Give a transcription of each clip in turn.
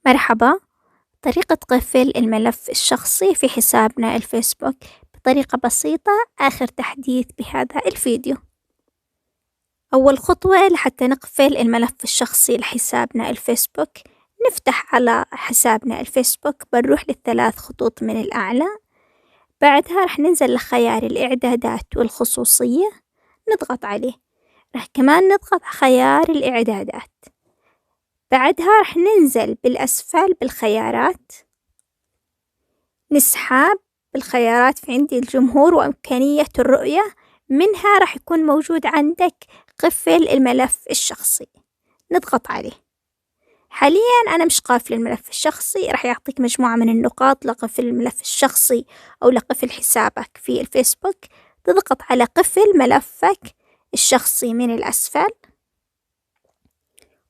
مرحبا. طريقة قفل الملف الشخصي في حسابنا الفيسبوك بطريقة بسيطة آخر تحديث بهذا الفيديو. أول خطوة لحتى نقفل الملف الشخصي لحسابنا الفيسبوك، نفتح على حسابنا الفيسبوك، بنروح للثلاث خطوط من الأعلى، بعدها رح ننزل لخيار الإعدادات والخصوصية، نضغط عليه، رح كمان نضغط على خيار الإعدادات، بعدها رح ننزل بالأسفل بالخيارات، نسحب بالخيارات في عندي الجمهور وإمكانية الرؤية، منها رح يكون موجود عندك قفل الملف الشخصي، نضغط عليه. حاليا أنا مش قافل الملف الشخصي، رح يعطيك مجموعة من النقاط لقفل الملف الشخصي أو لقفل حسابك في الفيسبوك. تضغط على قفل ملفك الشخصي من الأسفل،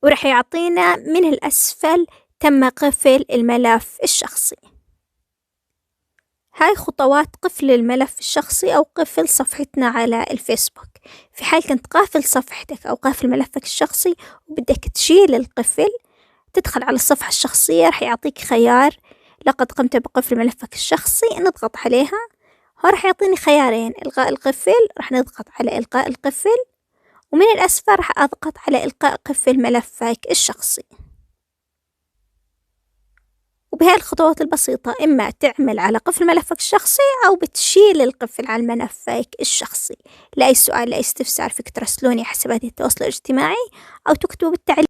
ورح يعطينا من الأسفل تم قفل الملف الشخصي. هاي خطوات قفل الملف الشخصي أو قفل صفحتنا على الفيسبوك. في حال كنت قافل صفحتك أو قافل ملفك الشخصي وبدك تشيل القفل، تدخل على الصفحة الشخصية، رح يعطيك خيار لقد قمت بقفل ملفك الشخصي، نضغط عليها. هو رح يعطيني خيارين: إلغاء القفل، رح نضغط على إلغاء القفل، ومن الأسفل رح أضغط على إلغاء قفل ملفك الشخصي. وبهاي الخطوات البسيطة إما تعمل على قفل ملفك الشخصي أو بتشيل القفل على ملفك الشخصي. لأي سؤال، لأي استفسار، فيك تراسلوني حسابات التواصل الاجتماعي أو تكتبوا بالتعليق.